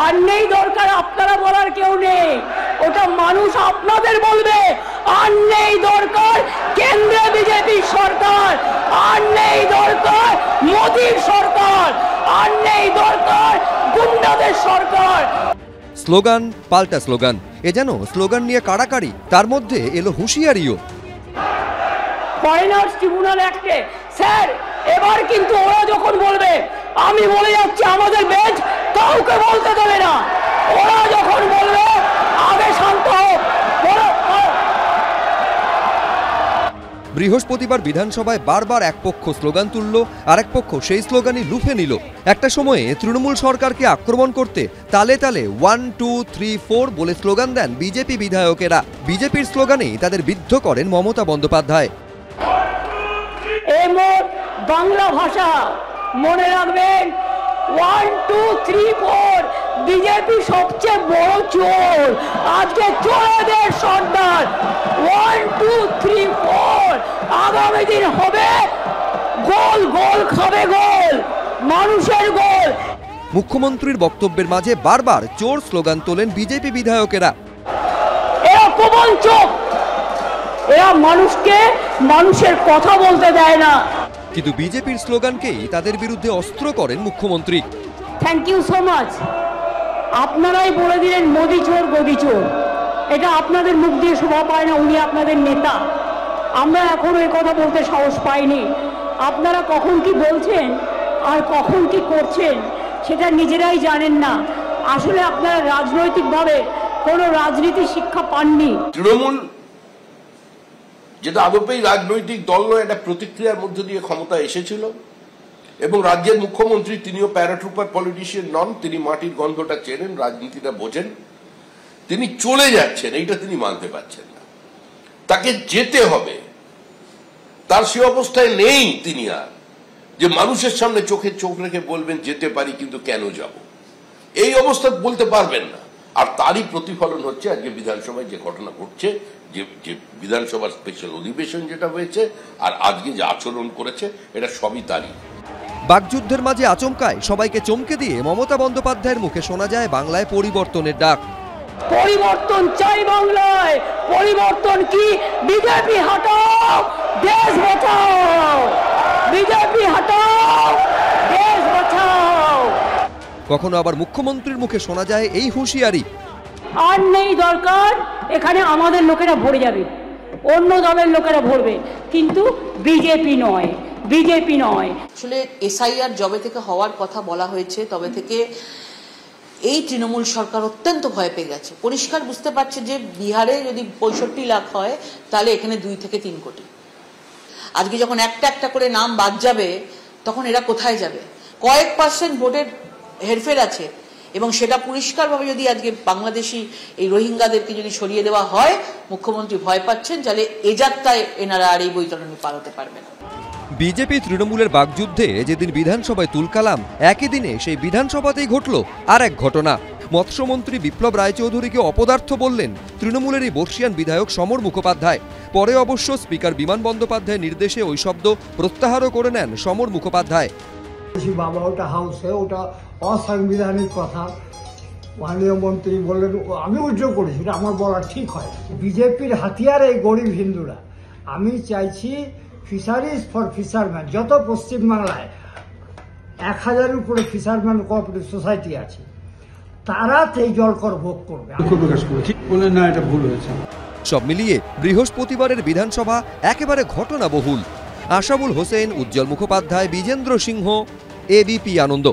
আর নেই দরকার আপনারা বলার কেউ নেই, ওটা মানুষ আপনাদের বলবে। আর নেই দরকার কেন্দ্রে বিজেপি সরকার, আর নেই দরকার মোদীর সরকার, আর নেই দরকার গুন্ডাদের সরকার। স্লোগান পাল্টা স্লোগান, এ যেন স্লোগান নিয়ে কাড়াকাড়ি, তার মধ্যে এলো হুঁশিয়ারিও। ফরেনার্স ট্রিব্যুনাল অ্যাক্টে স্যার এবার কিন্তু ওরা যখন বলবে, আমি বলে যাচ্ছি আমাদের বেঞ্চ কাউকে বলতে দেবে না, ওরা যখন বলবে আগে শান্ত হোক। বৃহস্পতিবার বিধানসভায় বারবার এক পক্ষ স্লোগান তুলল, আর এক পক্ষ সেই স্লোগানই লুফে নিল। একটা সময়ে তৃণমূল সরকারকে আক্রমণ করতে তালে তালে 1, 2, 3, 4 বলে স্লোগান দেন বিজেপি বিধায়কেরা। বিজেপির স্লোগানেই তাদের বিদ্ধ করেন মমতা বন্দ্যোপাধ্যায়। এই মোট বাংলা ভাষা মনে রাখবেন, 1, 2, 3, 4 বিজেপি সবচেয়ে বড় চোর, আজকে চোরেদের সর্দার। 1, 2, 3, 4 আগামী দিন হবে গোল, গোল খাবে গোল, মানুষের গোল। মুখ্যমন্ত্রীর বক্তব্যের মাঝে বারবার চোর স্লোগান তোলেন বিজেপি বিধায়কেরা। এরা প্রবল চোখ, এরা মানুষকে মানুষের কথা বলতে দেয় না। কিন্তু বিজেপির স্লোগানকেই তাদের বিরুদ্ধে অস্ত্র করেন মুখ্যমন্ত্রী। Thank you so much. আপনারাই বলে দিলেন মোদি চোর গদি চোর, এটা আপনাদের মুখ দিয়ে শোভা পায় না, উনি আপনাদের নেতা। আমরা এখনো এই কথা বলতে সাহস পাইনি। আপনারা কখন কি বলছেন আর কখন কি করছেন সেটা নিজেরাই জানেন না। আসলে আপনারা রাজনৈতিকভাবে কোনো রাজনীতি শিক্ষা পাননি। তৃণমূল যেটা আদপেই রাজনৈতিক দল নয়, একটা প্রতিক্রিয়ার মধ্যে দিয়ে ক্ষমতা এসেছিল, এবং রাজ্যের মুখ্যমন্ত্রী তিনিও প্যারাট্রুপার পলিটিশিয়ান নন, তিনি মাটির গন্ধটা চেনেন, রাজনীতিটা বোঝেন। তিনি চলে যাচ্ছেন, এইটা তিনি মানতে পারছেন না, তাকে যেতে হবে। তার সে অবস্থায় নেই তিনি আর, যে মানুষের সামনে চোখে চোখ রেখে বলবেন যেতে পারি কিন্তু কেন যাব, এই অবস্থা বলতে পারবেন না। আর তারই প্রতিফলন হচ্ছে আজকে বিধানসভায় যে ঘটনা ঘটছে, যে বিধানসভার স্পেশাল অধিবেশন যেটা হয়েছে, আর আজকে যে আচরণ করেছে, এটা সবই তারই। বাকযুদ্ধের মাঝে আচমকায় সবাইকে চমকে দিয়ে মমতা বন্দ্যোপাধ্যায়ের মুখে শোনা যায় বাংলায় পরিবর্তনের ডাক। পরিবর্তন চাই বাংলায়, পরিবর্তন কি? বিজেপি হটাও, দেশ বাঁচাও, বিজেপি হটাও, দেশ বাঁচাও। কখনো আবার মুখ্যমন্ত্রীর মুখে শোনা যায় এই হুঁশিয়ারি, আর নেই দরকার, এখানে আমাদের লোকেরা ভরে যাবে, অন্য দলের লোকেরা ভরবে, কিন্তু বিজেপি নয়, বিজেপি নয়। আসলে এসআইআর যবে থেকে হওয়ার কথা বলা হয়েছে তবে থেকে এই তৃণমূল সরকার অত্যন্ত ভয় পেয়ে গেছে। পরিষ্কার বুঝতে পারছে যে বিহারে যদি 65 লাখ হয় তাহলে এখানে 2 থেকে 3 কোটি। আজকে যখন একটা একটা করে নাম বাদ যাবে তখন এরা কোথায় যাবে? কয়েক % ভোটের হেরফের আছে, এবং সেটা পরিষ্কারভাবে যদি আজকে বাংলাদেশি এই রোহিঙ্গাদেরকে যদি সরিয়ে দেওয়া হয়, মুখ্যমন্ত্রী ভয় পাচ্ছেন, তাহলে এ যাত্রায় এনারা আর এই বৈতরণী পালাতে পারবে না। বিজেপি তৃণমূলের বাকযুদ্ধে যেদিন বিধানসভায় তুলকালাম, একই দিনে সেই বিধানসভাতেই ঘটল আর এক ঘটনা। মৎস্যমন্ত্রী বিপ্লব রায়চৌধুরীকে অপদার্থ বললেন তৃণমূলেরই বর্ষিয়ান বিধায়ক সমর মুখোপাধ্যায়। পরে অবশ্য স্পিকার বিমান বন্দ্যোপাধ্যায়ের নির্দেশে ওই শব্দ প্রত্যাহারও করে নেন সমর মুখোপাধ্যায়। বাবা ওটা হাউসে, ওটা অসাংবিধানিক কথা। মাননীয় মন্ত্রী বললেন, আমি উদ্যোগ করেছি, আমার বলা ঠিক হয়। বিজেপির হাতিয়ার এই গরিব হিন্দুরা। আমি চাইছি ফিশারিজ ফর ফিশারম্যান, যত পশ্চিমবাংলায় 1000-এর উপরে ফিশারম্যান কোঅপারেটিভ সোসাইটি আছে, তারা এই জলকর ভোগ করবে। ঠিক বলেন না, এটা ভুল হয়েছে। সব মিলিয়ে বৃহস্পতিবারের বিধানসভা একেবারে ঘটনাবহুল। আশাবুল হোসেন, উজ্জ্বল মুখোপাধ্যায়, বিজেন্দ্র সিংহ, এবিপি আনন্দ।